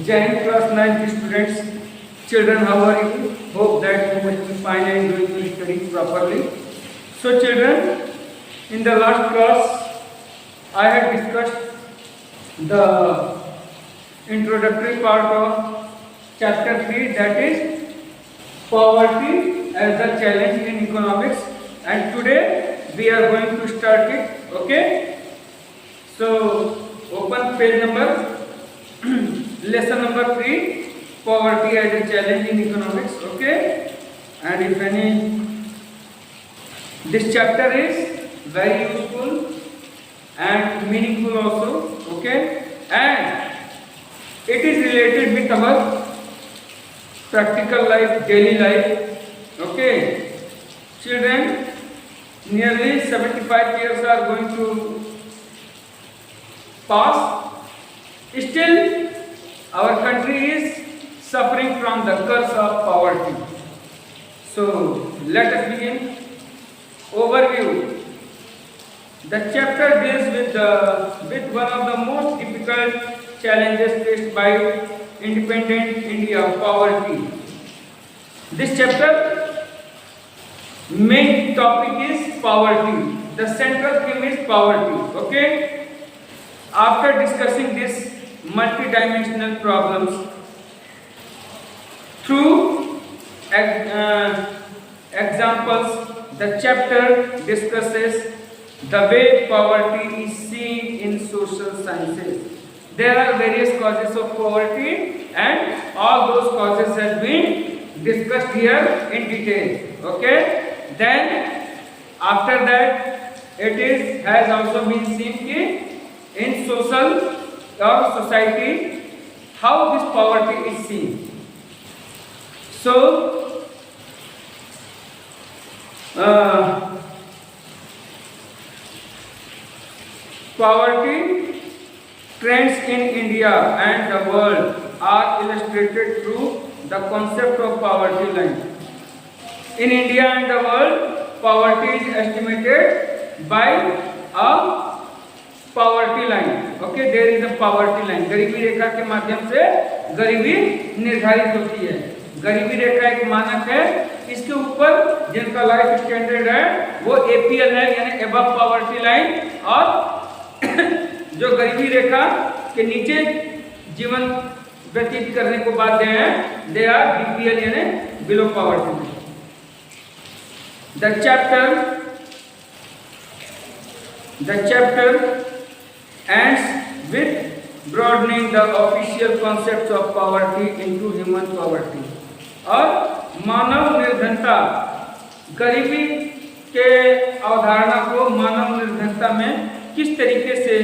Jain class 9 students, children, how are you? Hope that you must be fine and doing your studies properly. So children, in the last class, I had discussed the introductory part of chapter 3, that is poverty as a challenge in economics, and today we are going to start it. Okay, so open page number lesson number 3, poverty as a challenge in economics. Okay, and if any, this chapter is very useful and meaningful also. Okay, and it is related with our practical life, daily life. Okay, children, nearly 75 years are going to pass. Still, our country is suffering from the curse of poverty. So, let us begin. Overview. The chapter deals with one of the most difficult challenges faced by independent India, poverty. This chapter main topic is poverty. The central theme is poverty. Okay. After discussing this multidimensional problems through examples, the chapter discusses the way poverty is seen in social sciences. There are various causes of poverty, and all those causes have been discussed here in detail. Okay. Then after that, it has also been seen in social or society how this poverty is seen. So poverty trends in India and the world are illustrated through the concept of poverty line. In India and the world, poverty is estimated by a poverty line. Okay, there is a poverty line. गरीबी रेखा के माध्यम से गरीबी निर्धारित होती है. गरीबी रेखा एक मानक है. इसके ऊपर जिनका लाइफ स्टैंडर्ड है वो APL है, यानी एबव पॉवर्टी लाइन, और जो गरीबी रेखा के नीचे जीवन व्यतीत करने को बाध्य हैं, दे आर BPL, यानी below poverty line. The chapter ends with broadening the official concepts of poverty into human poverty. और मानव निर्धनता, गरीबी के अवधारणा को मानव निर्धनता में किस तरीके से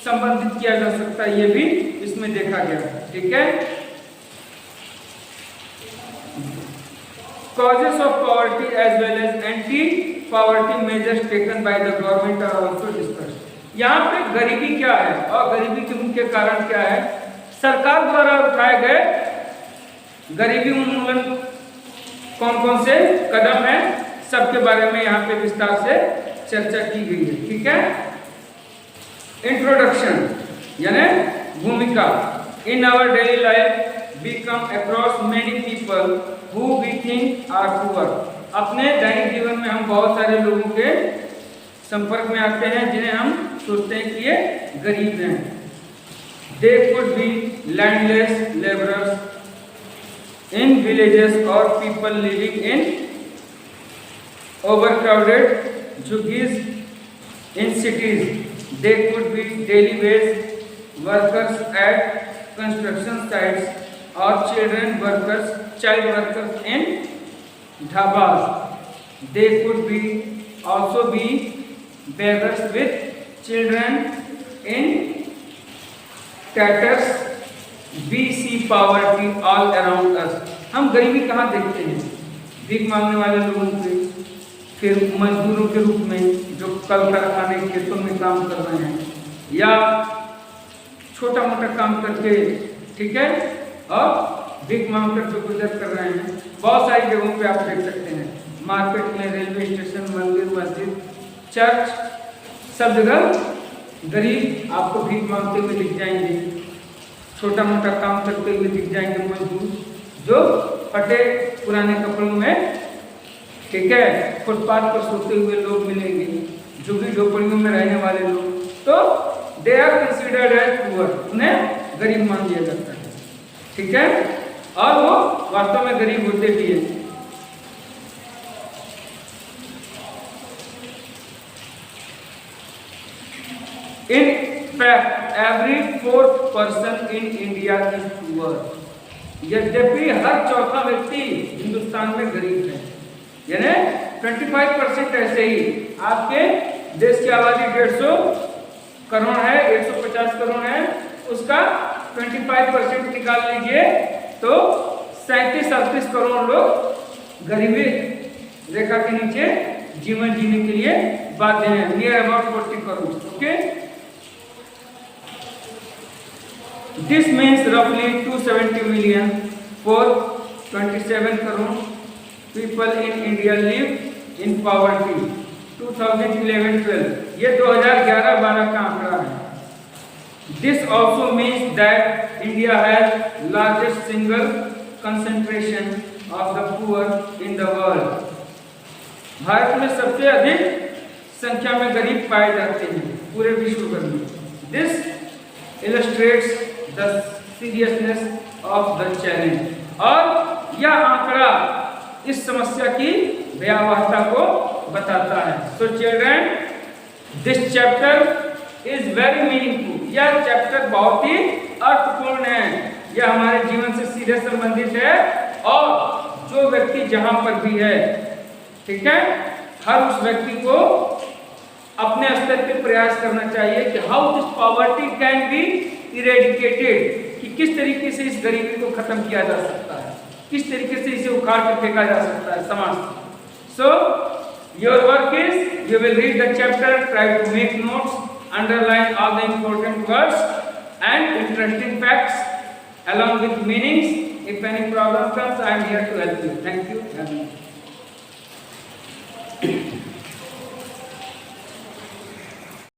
संबंधित किया जा सकता है, ये भी इसमें देखा गया. ठीक है. Causes of poverty as well as anti-poverty measures taken by the government are also discussed. यहाँ पे गरीबी क्या है और गरीबी के मुख्य कारण क्या है, सरकार द्वारा उठाए गए गरीबी उन्मूलन कौन कौन से कदम हैं, सबके बारे में यहाँ पे विस्तार से चर्चा की गई है. ठीक है. इंट्रोडक्शन यानी भूमिका. In our daily life we come across many people who we think are poor. अपने दैनिक जीवन में हम बहुत सारे लोगों के संपर्क में आते हैं जिन्हें हम सोचते हैं कि ये गरीब हैं. They could be landless labourers in villages और पीपल लिविंग इन ओवरक्राउडेड झुग्गीज in cities. They could be daily wage workers at construction sites और child workers in dhabas. They could be also be beggars with children in tatters. We see poverty all around us. हम गरीबी कहाँ देखते हैं? भीख मांगने वाले लोगों पे, फिर मजदूरों के रूप में जो कल कारखाने खेतों में काम कर रहे हैं, या छोटा मोटा काम करके, ठीक है, और भीख मांग कर जो गुजर कर रहे हैं. बहुत सारी जगहों पे आप देख सकते हैं, मार्केट में, रेलवे स्टेशन, मंदिर, मस्जिद, चर्च, सब जगह गरीब आपको भीख मांगते हुए दिख जाएंगे. छोटा मोटा काम करते हुए दिख जाएंगे मजदूर, जो फटे पुराने कपड़ों में, ठीक है, फुटपाथ पर सोते हुए लोग मिलेंगे, झुग्गी झोपड़ियों में रहने वाले लोग, तो they are considered as poor, उन्हें गरीब मान लिया जाता है, ठीक है, और वो वास्तव में गरीब होते भी हैं। In fact, every fourth person in India is poor. यद्यपि हर चौथा व्यक्ति हिंदुस्तान में गरीब है, यानी 25% ऐसे ही। आपके देश की आबादी 150 करोड़ है, 150 करोड़ है, उसका 25% निकाल लीजिए तो 37-38 करोड़ लोग गरीबी रेखा के नीचे जीवन जीने के लिए बाध्य हैं, near about 40 crore. Okay, this means रफली 270 million for 27 crore people in India live in poverty 2011-12, ये 2011-12 का आंकड़ा है। This also means that India has largest single concentration of the poor in the world. Bharat में सबसे अधिक संख्या में गरीब पाए जाते हैं पूरे विश्व भर में। This illustrates the seriousness of the challenge. और यह आंकड़ा इस समस्या की भयावहता को बताता है। So children, this chapter is very meaningful. यह चैप्टर बहुत ही अर्थपूर्ण है, यह हमारे जीवन से सीधे संबंधित है, और जो व्यक्ति जहां पर भी है, ठीक है, हर उस व्यक्ति को अपने स्तर पे प्रयास करना चाहिए कि how this poverty can be eradicated, कि किस तरीके से इस गरीबी को खत्म किया जा सकता है, किस तरीके से इसे उखाड़ कर फेंका जा सकता है समाज से। So your work is, you will read the chapter, try to make notes, underline all the important words and interesting facts along with meanings. If any problem comes, I am here to help you. Thank you.